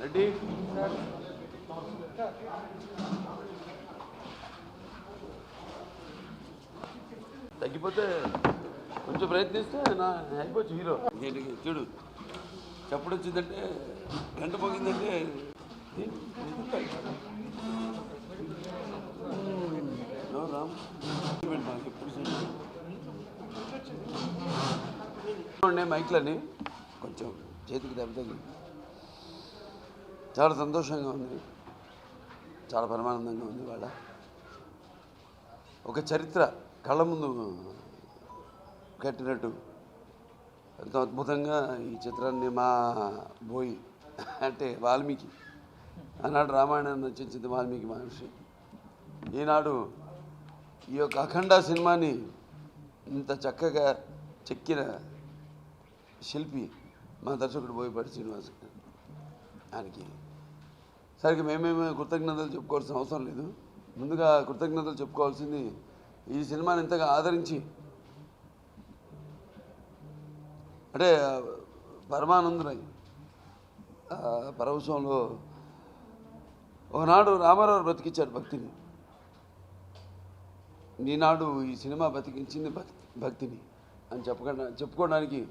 రెడ్డి తగ్గిపోతే కొంచెం ప్రయత్నిస్తే నా అయిపోవచ్చు హీరో. చూడు చప్పుడు వచ్చిందంటే గంట పోగిందంటే మైక్లని కొంచెం చేతికి దెబ్బతగి చాలా సంతోషంగా ఉంది, చాలా పరమానందంగా ఉంది. వాళ్ళ ఒక చరిత్ర కళ్ళ ముందు కట్టినట్టు ఎంతో అద్భుతంగా ఈ చిత్రాన్ని మా బోయి అంటే వాల్మీకి ఆనాడు రామాయణాన్ని రచించింది వాల్మీకి మహర్షి. ఈనాడు ఈ యొక్క అఖండ సినిమాని ఇంత చక్కగా చెక్కిన శిల్పి మా దర్శకుడు బోయపాటి శ్రీనివాస్. ఆయనకి సరిగ్గా మేమేమో కృతజ్ఞతలు చెప్పుకోవాల్సిన అవసరం లేదు. ముందుగా కృతజ్ఞతలు చెప్పుకోవాల్సింది ఈ సినిమాని ఇంతగా ఆదరించి, అంటే పరమానందులై పరవశంలో ఒకనాడు రామారావు బ్రతికించాడు భక్తిని, ఈనాడు ఈ సినిమా బతికించింది భక్తిని అని చెప్పుకోవడానికి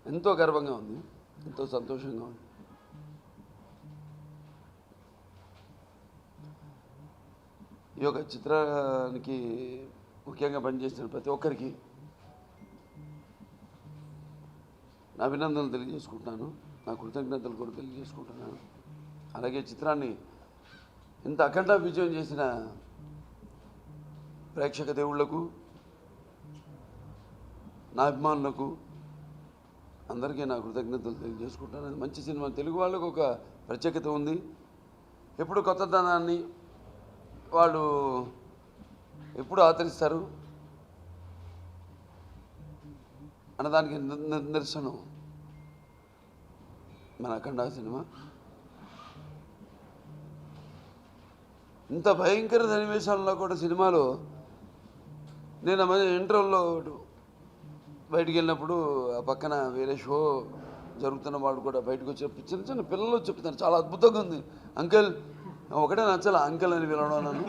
ఎంతో గర్వంగా ఉంది, ఎంతో సంతోషంగా ఉంది. ఈ యొక్క చిత్రానికి ముఖ్యంగా పనిచేసిన ప్రతి ఒక్కరికి నా అభినందనలు తెలియజేసుకుంటున్నాను, నా కృతజ్ఞతలు కూడా తెలియజేసుకుంటున్నాను. అలాగే చిత్రాన్ని ఇంత అఖండ విజయం చేసిన ప్రేక్షక దేవుళ్లకు, నా అభిమానులకు అందరికీ నా కృతజ్ఞతలు తెలియజేసుకుంటాను. మంచి సినిమా, తెలుగు వాళ్ళకు ఒక ప్రత్యేకత ఉంది. ఎప్పుడు కొత్తదనాన్ని వాళ్ళు ఎప్పుడు ఆదరిస్తారు అన్నదానికి నిదర్శనం మన అఖండ సినిమా. ఇంత భయంకర సన్నివేశాల్లో కూడా సినిమాలో నేను ఇంటర్వ్యూలో బయటికి వెళ్ళినప్పుడు ఆ పక్కన వేరే షో జరుగుతున్న వాళ్ళు కూడా బయటకు వచ్చి చిన్న చిన్న పిల్లలు చెప్తున్నారు, చాలా అద్భుతంగా ఉంది అంకుల్. ఒకటే నచ్చాల అంకుల్ అని పిలవడం నన్ను.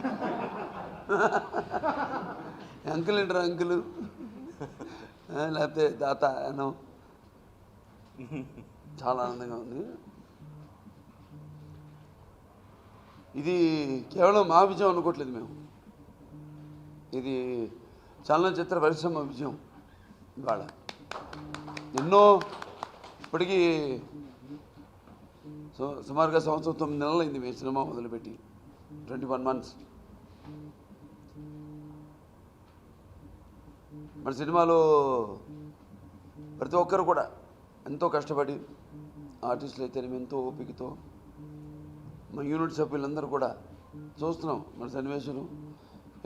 అంకుల్ ఏంటారు అంకుల్, లేకపోతే దాత అనో. చాలా ఆనందంగా ఉంది. ఇది కేవలం మా విజయం అనుకోవట్లేదు మేము, ఇది చలనచిత్ర పరిశ్రమ విజయం. ఇవాళ ఎన్నో ఇప్పటికీ సుమారుగా 9 నెలలు అయింది మేము సినిమా మొదలుపెట్టి, 21 months. మన సినిమాలో ప్రతి ఒక్కరు కూడా ఎంతో కష్టపడి, ఆర్టిస్టులు అయితే ఎంతో ఓపికతో, మా యూనిట్ సభ్యులందరూ కూడా చూస్తున్నాం. మన సన్నివేశాలు,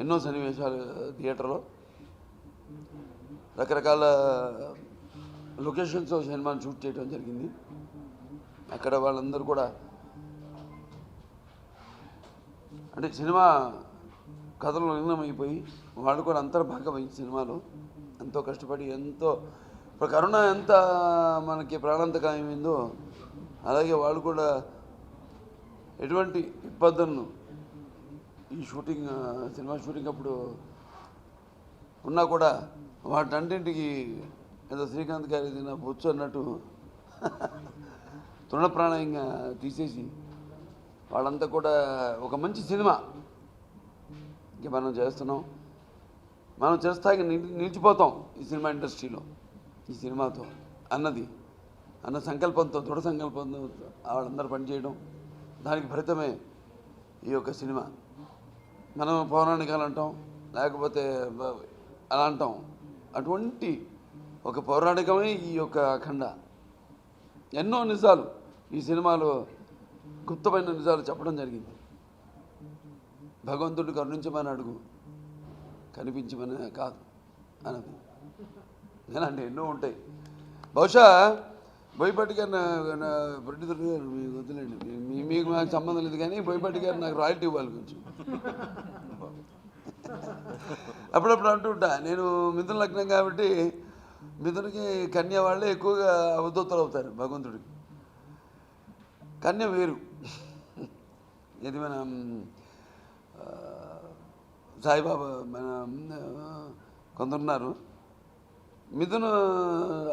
ఎన్నో సన్నివేశాలు థియేటర్లో రకరకాల లొకేషన్స్లో సినిమాని షూట్ చేయడం జరిగింది. అక్కడ వాళ్ళందరూ కూడా అంటే సినిమా కథలో లీనమైపోయి వాళ్ళు కూడా అంతర్భాగమై సినిమాలో ఎంతో కష్టపడి, ఎంతో ఇప్పుడు కరోనా ఎంత మనకి ప్రాణాంతకమైందో అలాగే వాళ్ళు కూడా ఎటువంటి ఇబ్బందులను ఈ షూటింగ్ సినిమా షూటింగ్ అప్పుడు ఉన్నా కూడా వాటన్నింటికి ఏదో శ్రీకాంత్ గారి నా బొచ్చు అన్నట్టు తృణప్రాణంగా తీసేసి వాళ్ళంతా కూడా ఒక మంచి సినిమా ఇంక మనం చేస్తున్నాం, మనం చేస్తాకి నిలిచిపోతాం ఈ సినిమా ఇండస్ట్రీలో ఈ సినిమాతో అన్న సంకల్పంతో, దృఢ సంకల్పంతో వాళ్ళందరూ పనిచేయడం, దానికి ఫలితమే ఈ యొక్క సినిమా. మనం పౌరాణికాలు అంటాం, లేకపోతే అలా అంటాం, అటువంటి ఒక పౌరాణికమే ఈ యొక్క అఖండ. ఎన్నో నిజాలు ఈ సినిమాలో, గుప్తమైన నిజాలు చెప్పడం జరిగింది. భగవంతుడిని కరుణించమని అడుగు, కనిపించమని కాదు అన్నది. ఇలాంటి ఎన్నో ఉంటాయి. బహుశా బోయపాటి గారు నా ప్రొడ్యూసర్ గారు మీకు వద్దులేండి, మీకు నాకు సంబంధం లేదు, కానీ బోయపాటి గారు నాకు రాయల్టీ ఇవ్వాలి కొంచెం. అప్పుడప్పుడు అంటూ ఉంటా, నేను మిథున లగ్నం కాబట్టి మిథునకి కన్య వాళ్ళే ఎక్కువగా అవధూతలు అవుతారు భగవంతుడికి. కన్య వేరు. ఇది మన ఆ, సాయిబాబా మన కొందరున్నారు, మిథున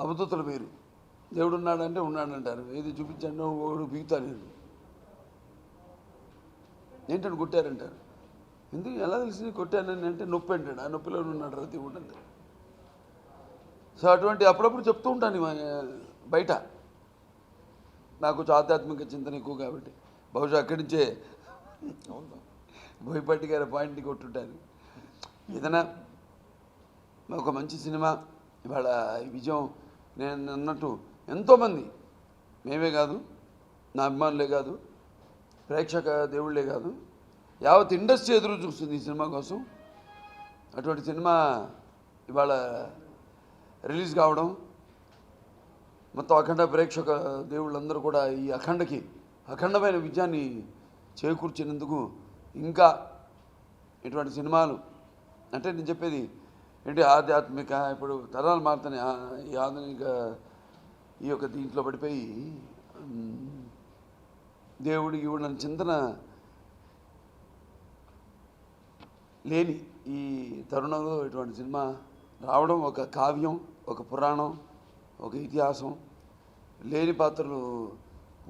అవధూతలు వేరు. దేవుడు ఉన్నాడంటే ఉన్నాడంటారు, ఏది చూపించండి వాడు బీగుతాను నేను ఏంటని కొట్టారంటారు. ఎందుకు ఎలా తెలిసి కొట్టానని అంటే నొప్పి అంటాడు, ఆ నొప్పిలో ఉన్నాడు రా దేవుడు అంటే. సో అటువంటి అప్పుడప్పుడు చెప్తూ ఉంటాను బయట, నాకు ఆధ్యాత్మిక చింతన ఎక్కువ కాబట్టి బహుశా అక్కడి నుంచే బోయపాటి గారి పాయింట్ని కొట్టుంటాను. ఏదైనా ఒక మంచి సినిమా ఇవాళ ఈ విజయం, నేను అన్నట్టు ఎంతోమంది, మేమే కాదు, నా అభిమానులే కాదు, ప్రేక్షక దేవుళ్ళే కాదు, యావత్ ఇండస్ట్రీ ఎదురు చూస్తుంది ఈ సినిమా కోసం. అటువంటి సినిమా ఇవాళ రిలీజ్ కావడం, మొత్తం అఖండ ప్రేక్షక దేవుళ్ళందరూ కూడా ఈ అఖండమైన విజయాన్ని చేకూర్చినందుకు, ఇంకా ఇటువంటి సినిమాలు అంటే నేను చెప్పేది ఏంటి, ఆధ్యాత్మిక ఇప్పుడు తరాలు మారుతున్నాయి, ఈ ఆధునిక ఈ యొక్క దీంట్లో పడిపోయి దేవుడి ఇవ్వడం చింతన లేని ఈ తరుణంలో ఇటువంటి సినిమా రావడం, ఒక కావ్యం, ఒక పురాణం, ఒక ఇతిహాసం, లేని పాత్రలు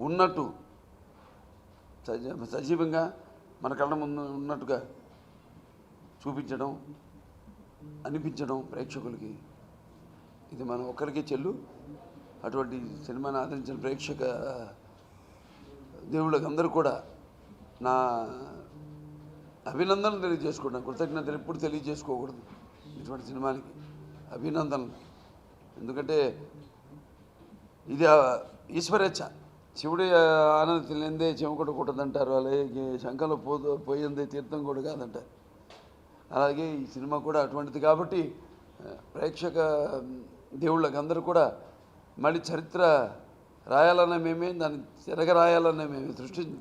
ఉన్నట్టు సజీవంగా మన కళ్ళ ముందు ఉన్నట్టుగా చూపించడం, అనిపించడం ప్రేక్షకులకి, ఇది మనం ఒక్కరికే చెల్లు. అటువంటి సినిమాను ఆదరించిన ప్రేక్షక దేవుళ్ళకి అందరూ కూడా నా అభినందనలు తెలియజేసుకుంటాను. కృతజ్ఞతలు ఎప్పుడు తెలియజేసుకోకూడదు ఇటువంటి సినిమానికి, అభినందనలు. ఎందుకంటే ఇది ఈశ్వరేచ్ఛ. శివుడి ఆనంద తెలియందే చెమ కూడా కొట్టదంటారు, అలాగే శంఖంలో పోయిందే తీర్థం కూడా కాదంటారు. అలాగే ఈ సినిమా కూడా అటువంటిది కాబట్టి ప్రేక్షక దేవుళ్ళకి అందరూ కూడా మళ్ళీ చరిత్ర రాయాలన్న మేమే, దాన్ని తిరగ రాయాలన్న మేమే,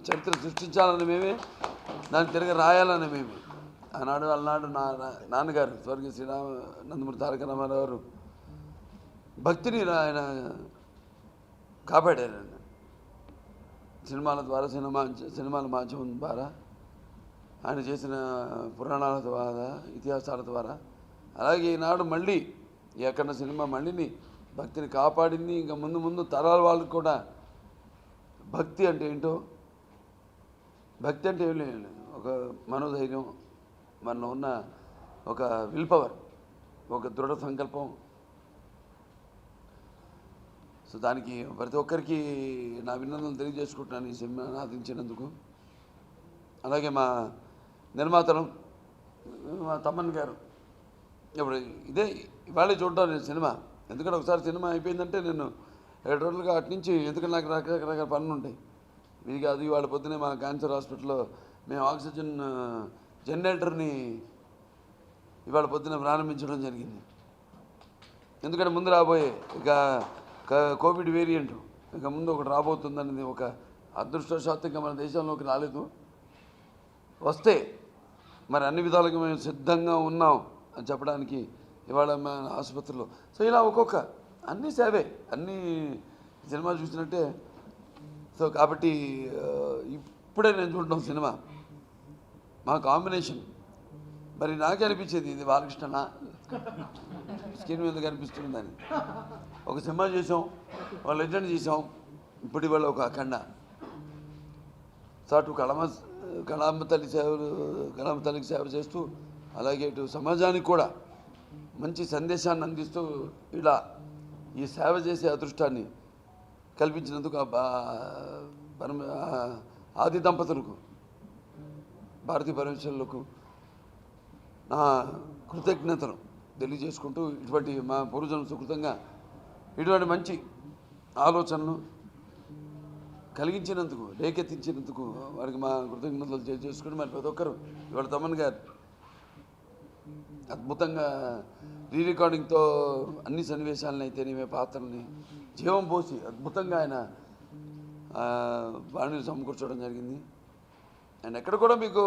చరిత్ర సృష్టించాలన్న మేమే, దాన్ని తిరగ రాయాలన్న మేమే. అలనాడు నాన్నగారు స్వర్గీయ నందమూరి తారక రామారావు గారు భక్తిని ఆయన కాపాడారు. సినిమాల ద్వారా, సినిమాల మాధ్యమం ద్వారా, ఆయన చేసిన పురాణాల ద్వారా, ఇతిహాసాల ద్వారా. అలాగే ఈనాడు మళ్ళీ ఈ అఖండ సినిమా మళ్ళీని భక్తిని కాపాడింది. ఇంకా ముందు తరాల వాళ్ళకి కూడా భక్తి అంటే ఏంటో, భక్తి అంటే ఏం లేదు, ఒక మనోధైర్యం, మనలో ఉన్న ఒక విల్ పవర్, ఒక దృఢ సంకల్పం. సో దానికి ప్రతి ఒక్కరికి నా అభినందనలు తెలియజేసుకుంటున్నాను ఈ సినిమాను ఆదరించినందుకు. అలాగే మా నిర్మాతలు, మా తమ్మన్ గారు, ఇప్పుడు ఇదే ఇవాళే చూడటం నేను సినిమా. ఎందుకంటే ఒకసారి సినిమా అయిపోయిందంటే నేను 7 రోజులుగా అటు నుంచి, ఎందుకంటే నాకు రకరకాల పనులు ఉంటాయి. ఇది కాదు, ఇవాళ పొద్దునే మా క్యాన్సర్ హాస్పిటల్లో మేము ఆక్సిజన్ జనరేటర్ని ఇవాళ పొద్దున ప్రారంభించడం జరిగింది. ఎందుకంటే ముందు రాబోయే ఇక కోవిడ్ వేరియంట్ ఇక ముందు ఒకటి రాబోతుందనేది ఒక అదృష్టవశాత్తు మన దేశంలోకి రాలేదు. వస్తే మరి అన్ని విధాలుగా మేము సిద్ధంగా ఉన్నాం అని చెప్పడానికి ఇవాళ మన ఆసుపత్రిలో. సో ఇలా ఒక్కొక్క అన్నీ సేవే, అన్నీ సినిమా చూసినట్టే. సో కాబట్టి ఇప్పుడే నేను చూడడం సినిమా మా కాంబినేషన్. మరి నాకే అనిపించేది ఇది బాలకృష్ణనా స్క్రీన్ మీద కనిపిస్తుందని. ఒక సినిమా చేసాం, ఒక లెజెండ్ చేసాం, ఇప్పుడు ఇవాళ ఒక అఖండ. సో అటు కళాంబ తల్లికి సేవ చేస్తూ, అలాగే ఇటు సమాజానికి కూడా మంచి సందేశాన్ని అందిస్తూ ఇలా ఈ సేవ చేసే అదృష్టాన్ని కల్పించినందుకు ఆది దంపతులకు, భారతీ పరమేశ్వరులకు నా కృతజ్ఞతలు తెలియజేసుకుంటూ, ఇటువంటి మా పూర్వజన్మ సుకృతంగా ఇటువంటి మంచి ఆలోచనలు కలిగించినందుకు, రేకెత్తించినందుకు వారికి మా కృతజ్ఞతలు తెలియజేసుకుని, మరి ప్రతి ఒక్కరు ఇవాళ తమన్ గారు అద్భుతంగా రికార్డింగ్తో అన్ని సన్నివేశాలను అయితేనేమే పాత్రల్ని జీవం పోసి అద్భుతంగా ఆయన వాణిని సమకూర్చడం జరిగింది. అండ్ ఎక్కడ కూడా మీకు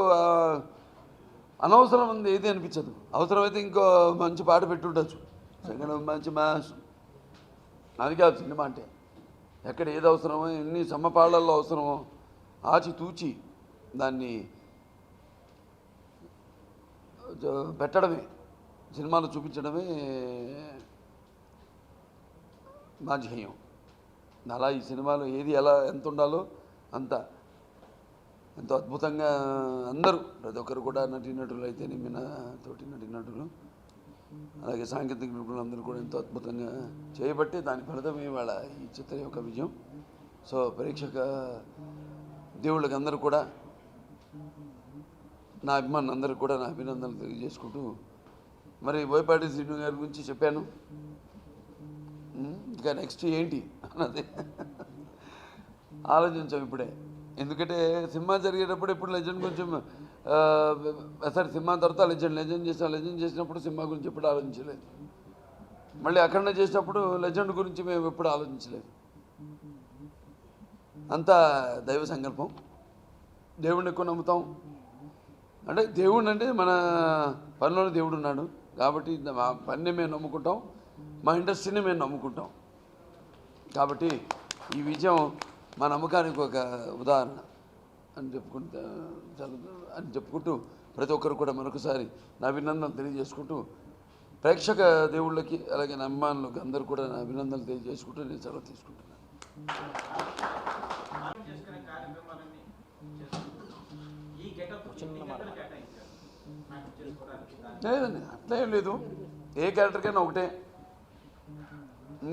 అనవసరం ఉంది ఏది అనిపించదు. అవసరమైతే ఇంకో మంచి పాట పెట్టుండొచ్చు, మంచి మ్యాథ్స్. అది కాదు సినిమా అంటే. ఎక్కడ ఏది అవసరమో, ఎన్ని సమపాళ్ళల్లో అవసరమో ఆచితూచి దాన్ని పెట్టడమే, సినిమాలో చూపించడమే మా ధ్యేయం. అలా ఈ సినిమాలో ఏది ఎలా ఎంత ఉండాలో అంత ఎంతో అద్భుతంగా అందరూ, ప్రతి ఒక్కరు కూడా నటీనటులు అయితే తోటి నటీనటులు, అలాగే సాంకేతిక నిపుణులు అందరూ కూడా ఎంతో అద్భుతంగా చేయబట్టి దాని ఫలితమే ఇవాళ ఈ చిత్రం యొక్క విజయం. సో ప్రేక్షక దేవుళ్ళకి అందరూ కూడా, నా అభిమానులు అందరూ కూడా నా అభినందనలు తెలియజేసుకుంటూ, మరి బోయపాటి శ్రీను గారి గురించి చెప్పాను. ఇంకా నెక్స్ట్ ఏంటి అన్నది ఆలోచించాం ఇప్పుడే. ఎందుకంటే సినిమా జరిగేటప్పుడు ఇప్పుడు లెజెండ్ కొంచెం సరే, సినిమా తర్వాత లెజెండ్ చేసినప్పుడు సినిమా గురించి ఎప్పుడు ఆలోచించలేదు. మళ్ళీ అఖండ చేసినప్పుడు లెజెండ్ గురించి మేము ఎప్పుడు ఆలోచించలేదు. అంతా దైవ సంకల్పం. దేవుడిని ఎక్కువ నమ్ముతాం. అంటే దేవుడు అంటే మన పనిలోనే దేవుడు ఉన్నాడు కాబట్టి మా పనిని మేము నమ్ముకుంటాం, మా ఇండస్ట్రీని మేము నమ్ముకుంటాం. కాబట్టి ఈ విజయం మా నమ్మకానికి ఒక ఉదాహరణ అని చెప్పుకుంటూ ప్రతి ఒక్కరు కూడా మరొకసారి నా అభినందనలు తెలియజేసుకుంటూ, ప్రేక్షక దేవుళ్ళకి అలాగే నా అభిమానులకి అందరూ కూడా నా అభినందనలు తెలియజేసుకుంటూ నేను సెలవు తీసుకుంటున్నాను. లేదండి, అట్లా ఏం లేదు. ఏ క్యారెక్టర్కైనా ఒకటే.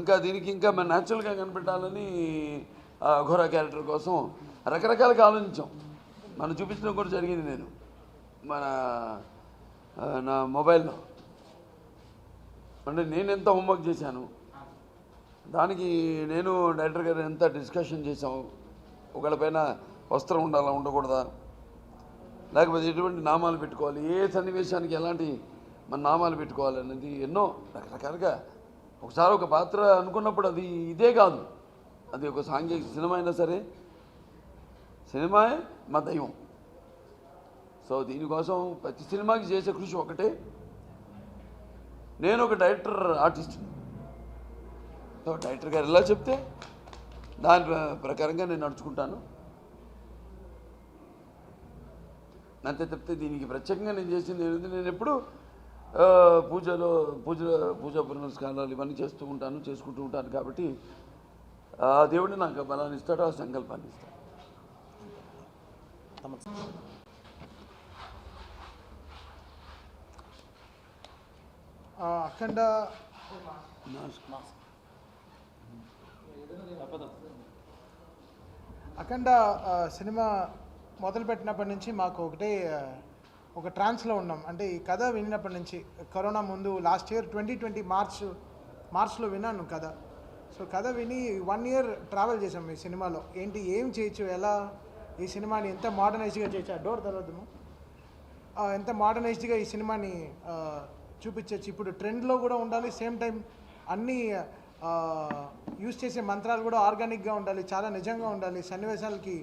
ఇంకా దీనికి ఇంకా మన న్యాచురల్గా కనిపెట్టాలని అఘోరా క్యారెక్టర్ కోసం రకరకాలుగా ఆలోచించాం. మనం చూపించడం కూడా జరిగింది. నేను నా మొబైల్లో అంటే నేను ఎంత హోంవర్క్ చేశాను, దానికి నేను డైరెక్టర్ గారు ఎంత డిస్కషన్ చేసాం. ఒకళ్ళపైన వస్త్రం ఉండాలా, ఉండకూడదా, లేకపోతే ఎటువంటి నామాలు పెట్టుకోవాలి, ఏ సన్నివేశానికి ఎలాంటి మన నామాలు పెట్టుకోవాలనేది ఎన్నో రకరకాలుగా. ఒకసారి ఒక పాత్ర అనుకున్నప్పుడు అది ఇదే కాదు, అది ఒక సాంఘిక సినిమా అయినా సరే, సినిమాయే మా దైవం. సో దీనికోసం ప్రతి సినిమాకి చేసే కృషి ఒకటే. నేను ఒక డైరెక్టర్ ఆర్టిస్ట్ని. సో డైరెక్టర్ గారు ఎలా చెప్తే దాని ప్రకారంగా నేను నడుచుకుంటాను. అంతే తప్పితే దీనికి ప్రత్యేకంగా నేను చేసింది ఏంటంటే, నేను ఎప్పుడు పూజా పునస్కారాలు ఇవన్నీ చేసుకుంటూ ఉంటాను. కాబట్టి ఆ దేవుడిని నాకు బలాన్ని ఇస్తాడు, ఆ సంకల్పాన్ని ఇస్తాడు. అఖండ సినిమా మొదలుపెట్టినప్పటి నుంచి మాకు ఒక ట్రాన్స్లో ఉన్నాం. అంటే ఈ కథ విన్నప్పటి నుంచి, కరోనా ముందు లాస్ట్ ఇయర్ 2020 మార్చ్లో విన్నాను కథ. సో కథ విని 1 year ట్రావెల్ చేసాం ఈ సినిమాలో. ఏం చేయొచ్చు, ఎలా ఈ సినిమాని ఎంత మోడర్నైజ్డ్గా చేయొచ్చు, ఆ డోర్ తర్వాతము ఎంత మోడర్నైజ్డ్గా ఈ సినిమాని చూపించవచ్చు. ఇప్పుడు ట్రెండ్లో కూడా ఉండాలి, సేమ్ టైం అన్నీ యూజ్ చేసే మంత్రాలు కూడా ఆర్గానిక్గా ఉండాలి, చాలా నిజంగా ఉండాలి, సన్నివేశాలకి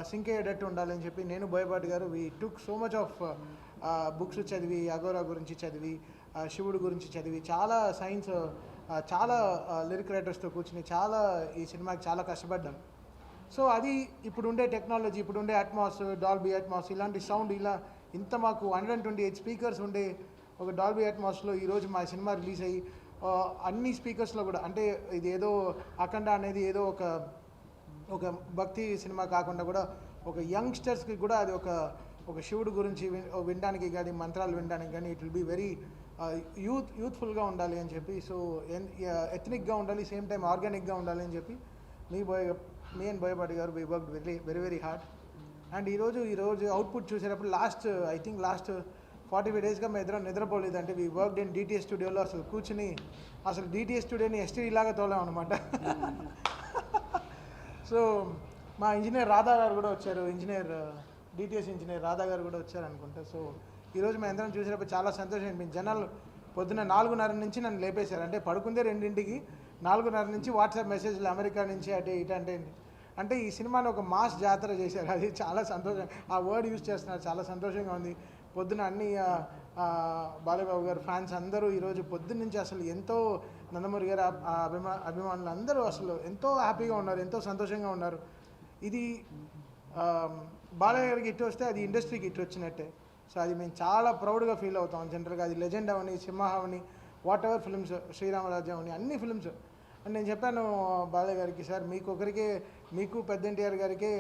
సింక్ అయ్యేటట్టు ఉండాలి అని చెప్పి నేను, బోయపాటి గారు we took so much of books చదివి, అఘోరా గురించి చదివి, శివుడు గురించి చదివి, చాలా సైన్స్, చాలా లిరిక్ రైటర్స్తో కూర్చుని చాలా ఈ సినిమాకి చాలా కష్టపడ్డాం. సో అది ఇప్పుడు ఉండే టెక్నాలజీ, ఇప్పుడు ఉండే అట్మాస్, డాల్బీ అట్మాస్, ఇలాంటి సౌండ్ ఇంత మాకు 128 స్పీకర్స్ ఉండే ఒక డాల్బీ అట్మాస్లో ఈరోజు మా సినిమా రిలీజ్ అయ్యి అన్ని స్పీకర్స్లో కూడా, అంటే ఇది ఏదో అఖండ అనేది ఏదో ఒక భక్తి సినిమా కాకుండా కూడా ఒక యంగ్స్టర్స్కి కూడా అది ఒక శివుడు గురించి వినడానికి కానీ, మంత్రాలు వినడానికి కానీ, ఇట్ విల్ బీ వెరీ యూత్ఫుల్గా ఉండాలి అని చెప్పి, సో ఎథనిక్గా ఉండాలి, సేమ్ టైం ఆర్గానిక్గా ఉండాలి అని చెప్పి మీ అండ్ బోయపాటి గారు we work very very hard. And ఈరోజు అవుట్పుట్ చూసేటప్పుడు లాస్ట్ 45 daysగా మేము ఇద్దరం నిద్రపోలేదు. అంటే వీ వర్క్డ్ ఇన్ DTS స్టూడియోలో. అసలు కూర్చుని DTS స్టూడియోని STD లాగా తోలాం అనమాట. సో మా ఇంజనీర్ రాధా గారు కూడా వచ్చారు, DTS ఇంజనీర్ రాధా గారు కూడా వచ్చారు అనుకుంటా. సో ఈరోజు మేము అందరం చూసేటప్పుడు చాలా సంతోషం అనిపించింది. జనాలు పొద్దున్న 4:30 నుంచి నన్ను లేపేశారు. అంటే పడుకుందే 2ంటికి, 4:30 నుంచి వాట్సాప్ మెసేజ్లు అమెరికా నుంచి అటు ఇటు అంటే ఈ సినిమాని ఒక మాస్ జాతర చేశారు. అది చాలా సంతోషం, ఆ వర్డ్ యూజ్ చేస్తున్నారు, చాలా సంతోషంగా ఉంది. పొద్దున అన్ని బాలయ్యబాబు గారు ఫ్యాన్స్ అందరూ ఈరోజు పొద్దున్న నుంచి అసలు ఎంతో నందమూరి గారు అభిమానులు అందరూ అసలు ఎంతో హ్యాపీగా ఉన్నారు, ఎంతో సంతోషంగా ఉన్నారు. ఇది బాలయ్య గారికి హిట్ వస్తే అది ఇండస్ట్రీకి హిట్ వచ్చినట్టే. సో అది మేము చాలా ప్రౌడ్గా ఫీల్ అవుతాం. జనరల్గా అది legend Avani, Simha Avani, what ever films, Sri Rama Rajyam అని అన్ని ఫిల్మ్స్. అండ్ నేను చెప్పాను బాలయ్య గారికి, సార్ మీకు ఒకరికే, మీకు పెద్ద ఎన్టీఆర్ గారికి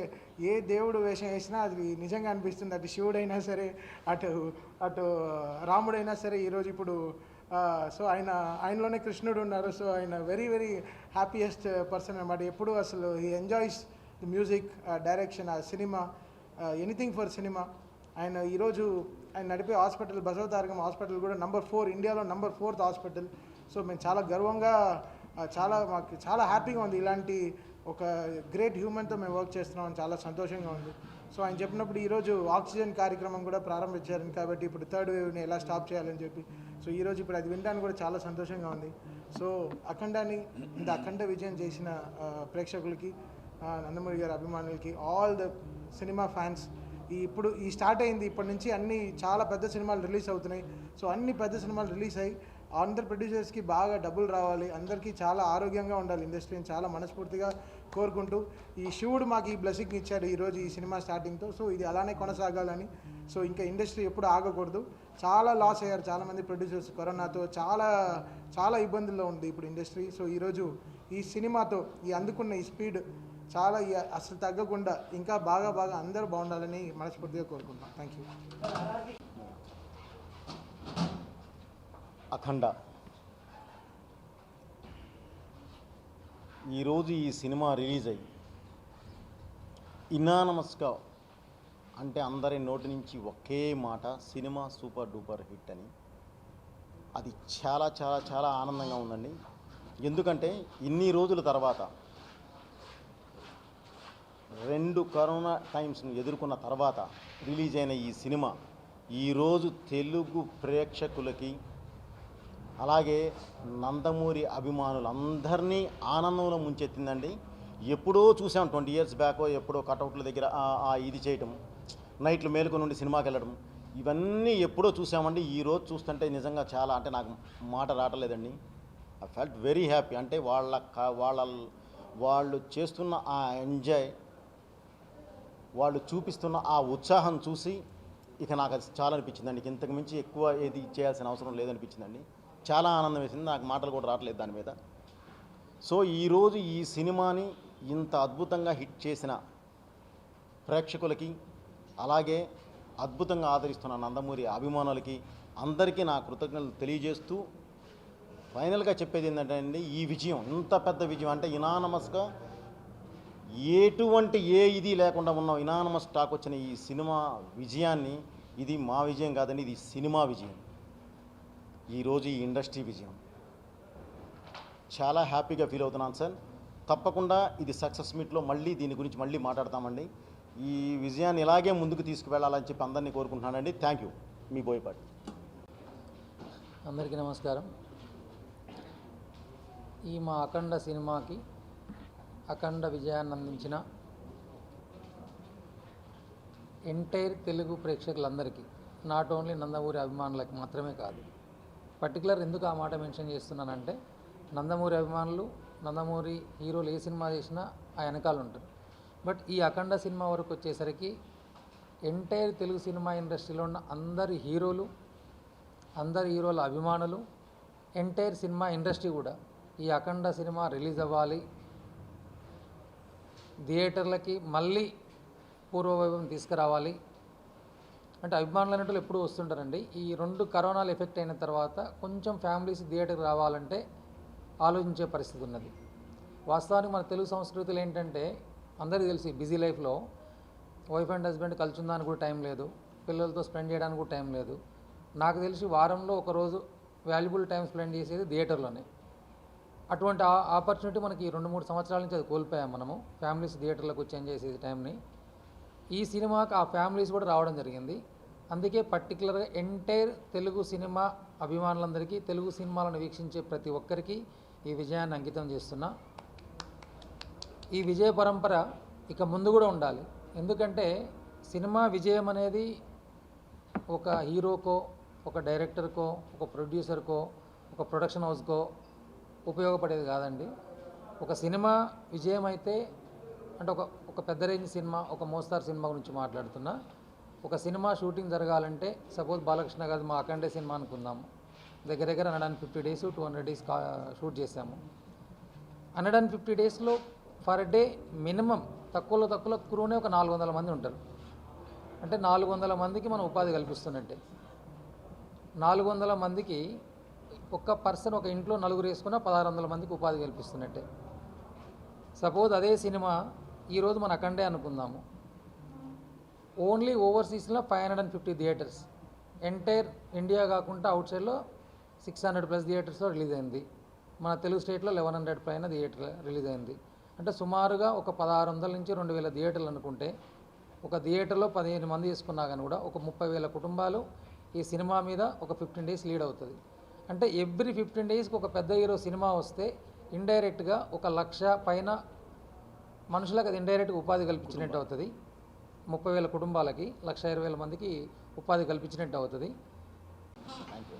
ఏ దేవుడు వేషం వేసినా అది నిజంగా అనిపిస్తుంది. అటు శివుడైనా సరే, అటు అటు రాముడైనా సరే. ఈరోజు ఇప్పుడు సో ఆయనలోనే కృష్ణుడు ఉన్నారు. సో ఆయన వెరీ వెరీ హ్యాపీయెస్ట్ పర్సన్ అనమాట. ఎప్పుడు అసలు he enjoys the music, direction, ఆ సినిమా, ఎనీథింగ్ ఫర్ సినిమా. ఆయన ఈరోజు ఆయన నడిపే హాస్పిటల్ బసవతారకం హాస్పిటల్ కూడా నంబర్ 4, ఇండియాలో నంబర్ 4th హాస్పిటల్. సో మేము చాలా గర్వంగా, మాకు చాలా హ్యాపీగా ఉంది. ఇలాంటి ఒక గ్రేట్ హ్యూమన్తో మేము వర్క్ చేస్తున్నాం, చాలా సంతోషంగా ఉంది. సో ఆయన చెప్పినప్పుడు ఈరోజు ఆక్సిజన్ కార్యక్రమం కూడా ప్రారంభించారు కాబట్టి ఇప్పుడు 3rd వేవ్ని ఎలా స్టాప్ చేయాలని చెప్పి. సో ఈరోజు ఇప్పుడు అది వినడానికి కూడా చాలా సంతోషంగా ఉంది. సో అఖండాని ఇంత అఖండ విజయం చేసిన ప్రేక్షకులకి, నందమూరి గారి అభిమానులకి, ఆల్ ద సినిమా ఫ్యాన్స్, ఇప్పుడు స్టార్ట్ అయింది. ఇప్పటి నుంచి అన్ని చాలా పెద్ద సినిమాలు రిలీజ్ అవుతున్నాయి. సో అన్ని పెద్ద సినిమాలు రిలీజ్ అయ్యి అందరు ప్రొడ్యూసర్స్కి బాగా డబ్బులు రావాలి, అందరికీ చాలా ఆరోగ్యంగా ఉండాలి ఇండస్ట్రీని చాలా మనస్ఫూర్తిగా కోరుకుంటూ, ఈ శివుడు మాకు ఈ బ్లెస్సింగ్ ఇచ్చాడు ఈరోజు ఈ సినిమా స్టార్టింగ్తో. సో ఇది అలానే కొనసాగాలని. సో ఇంకా ఇండస్ట్రీ ఎప్పుడు ఆగకూడదు. చాలా లాస్ అయ్యారు చాలామంది ప్రొడ్యూసర్స్ కరోనాతో, చాలా చాలా ఇబ్బందుల్లో ఉంది ఇప్పుడు ఇండస్ట్రీ. సో ఈరోజు ఈ సినిమాతో అందుకున్న ఈ స్పీడ్ చాలా అసలు తగ్గకుండా ఇంకా బాగా అందరూ బాగుండాలని మనస్ఫూర్తిగా కోరుకుంటాం. Thank you. అఖండ ఈరోజు ఈ సినిమా రిలీజ్ అయ్యి ఇనానమస్గా అంటే అందరి నోటి నుంచి ఒకే మాట, సినిమా సూపర్ డూపర్ హిట్ అని. అది చాలా చాలా చాలా ఆనందంగా ఉందండి. ఎందుకంటే ఇన్ని రోజుల తర్వాత 2 కరోనా టైమ్స్ను ఎదుర్కొన్న తర్వాత రిలీజ్ అయిన ఈ సినిమా ఈరోజు తెలుగు ప్రేక్షకులకి, అలాగే నందమూరి అభిమానులందరినీ ఆనందంలో ముంచెత్తిందండి. ఎప్పుడో చూసాం 20 years బ్యాక్, ఎప్పుడో కటౌట్ల దగ్గర ఇది చేయటం, నైట్లు మేలుకొని నుండి సినిమాకి వెళ్ళడం, ఇవన్నీ ఎప్పుడో చూసామండి. ఈరోజు చూస్తుంటే నిజంగా చాలా, అంటే నాకు మాట రావట్లేదండి. I felt very happy. అంటే వాళ్ళు చేస్తున్న ఆ ఎంజాయ్, వాళ్ళు చూపిస్తున్న ఆ ఉత్సాహం చూసి ఇక నాకు అది చాలా అనిపించిందండి. ఇంతకు మించి ఎక్కువ ఏది చేయాల్సిన అవసరం లేదనిపించిందండి. చాలా ఆనందం వేసింది. నాకు మాటలు కూడా రావట్లేదు దాని మీద. సో ఈరోజు ఈ సినిమాని ఇంత అద్భుతంగా హిట్ చేసిన ప్రేక్షకులకి, అలాగే అద్భుతంగా ఆదరిస్తున్న నందమూరి అభిమానులకి అందరికీ నా కృతజ్ఞతలు తెలియజేస్తూ ఫైనల్గా చెప్పేది ఏంటంటే అండి, ఈ విజయం, ఇంత పెద్ద విజయం, అంటే ఇనానమస్గా ఎటువంటి ఇది లేకుండా ఉన్న ఇనానమస్ టాక్ వచ్చిన ఈ సినిమా విజయాన్ని, ఇది మా విజయం కాదండి, ఇది సినిమా విజయం. ఈరోజు ఈ ఇండస్ట్రీ విజయం. చాలా హ్యాపీగా ఫీల్ అవుతున్నాను సార్. తప్పకుండా ఇది సక్సెస్ మీట్లో మళ్ళీ దీని గురించి మళ్ళీ మాట్లాడతామండి. ఈ విజయాన్ని ఇలాగే ముందుకు తీసుకువెళ్ళాలని చెప్పి అందరినీ కోరుకుంటున్నానండి. Thank you. మీ బోయపాటి. అందరికీ నమస్కారం. ఈ మా అఖండ సినిమాకి అఖండ విజయాన్ని అందించిన ఎంటైర్ తెలుగు ప్రేక్షకులందరికీ, నాట్ ఓన్లీ నందమూరి అభిమానులకు మాత్రమే కాదు, పర్టికులర్ ఎందుకు ఆ మాట మెన్షన్ చేస్తున్నానంటే, నందమూరి అభిమానులు, నందమూరి హీరోలు ఏ సినిమా చేసినా ఆ వెనకాల ఉంటారు. బట్ ఈ అఖండ సినిమా వరకు వచ్చేసరికి ఎంటైర్ తెలుగు సినిమా ఇండస్ట్రీలో ఉన్న అందరి హీరోల అభిమానులు, ఎంటైర్ సినిమా ఇండస్ట్రీ కూడా ఈ అఖండ సినిమా రిలీజ్ అవ్వాలి, థియేటర్లకి మళ్ళీ పూర్వవైభవం తీసుకురావాలి అంటే అభిమానులు అనేటోళ్ళు ఎప్పుడూ వస్తుంటారండి. ఈ 2 కరోనాలు ఎఫెక్ట్ అయిన తర్వాత కొంచెం ఫ్యామిలీస్ థియేటర్కి రావాలంటే ఆలోచించే పరిస్థితి ఉన్నది. వాస్తవానికి మన తెలుగు సంస్కృతులు ఏంటంటే, అందరికీ తెలిసి బిజీ లైఫ్లో వైఫ్ అండ్ హస్బెండ్ కలిసి ఉండడానికి కూడా టైం లేదు, పిల్లలతో స్పెండ్ చేయడానికి కూడా టైం లేదు. నాకు తెలిసి వారంలో ఒకరోజు వాల్యుబుల్ టైం స్పెండ్ చేసేది థియేటర్లోనే. అటువంటి ఆపర్చునిటీ మనకి 2-3 సంవత్సరాల నుంచి అది కోల్పోయాం మనము, ఫ్యామిలీస్ థియేటర్లకు వచ్చి ఎంజాయ్ చేసే టైంని. ఈ సినిమాకి ఆ ఫ్యామిలీస్ కూడా రావడం జరిగింది. అందుకే పర్టికులర్గా ఎంటైర్ తెలుగు సినిమా అభిమానులందరికీ, తెలుగు సినిమాలను వీక్షించే ప్రతి ఒక్కరికి ఈ విజయాన్ని అంకితం చేస్తున్నా. ఈ విజయ పరంపర ఇక ముందు కూడా ఉండాలి. ఎందుకంటే సినిమా విజయం అనేది ఒక హీరోకో, ఒక డైరెక్టర్కో, ఒక ప్రొడ్యూసర్కో, ఒక ప్రొడక్షన్ హౌస్కో ఉపయోగపడేది కాదండి. ఒక సినిమా విజయం అయితే అంటే ఒక పెద్ద రేంజ్ సినిమా, ఒక మోస్తారు సినిమా గురించి మాట్లాడుతున్నా. ఒక సినిమా షూటింగ్ జరగాలంటే సపోజ్ బాలకృష్ణ గారి మా అఖండే సినిమా అనుకుందాము. దగ్గర దగ్గర 150 days 200 days షూట్ చేశాము. 150 daysలో పర్ డే మినిమం తక్కువలో తక్కువ క్రూనే ఒక 400 మంది ఉంటారు. అంటే 400 మందికి మనం ఉపాధి కల్పిస్తున్నట్టే. 400 మందికి ఒక్క పర్సన్ ఒక ఇంట్లో నలుగురు వేసుకున్నా 1600 మందికి ఉపాధి కల్పిస్తున్నట్టే. సపోజ్ అదే సినిమా ఈరోజు మన అఖండే అనుకుందాము. ఓన్లీ ఓవర్సీస్లో 550 థియేటర్స్, ఎంటైర్ ఇండియా కాకుండా అవుట్ సైడ్లో 600+ థియేటర్స్లో రిలీజ్ అయింది. మన తెలుగు స్టేట్లో 1100 పైన థియేటర్ రిలీజ్ అయింది. అంటే సుమారుగా ఒక 1600 నుంచి 2000 థియేటర్లు అనుకుంటే ఒక థియేటర్లో 15 మంది తీసుకున్నా కానీ కూడా ఒక 30,000 కుటుంబాలు ఈ సినిమా మీద ఒక 15 days లీడ్ అవుతుంది. అంటే ఎవ్రీ 15 daysకి ఒక పెద్ద హీరో సినిమా వస్తే ఇండైరెక్ట్గా 1,00,000 పైన మనుషులకు అది ఇండైరెక్ట్గా ఉపాధి కల్పించినట్టు అవుతుంది. 30,000 కుటుంబాలకి 1,20,000 మందికి ఉపాధి కల్పించినట్టు అవుతుంది. Thank you.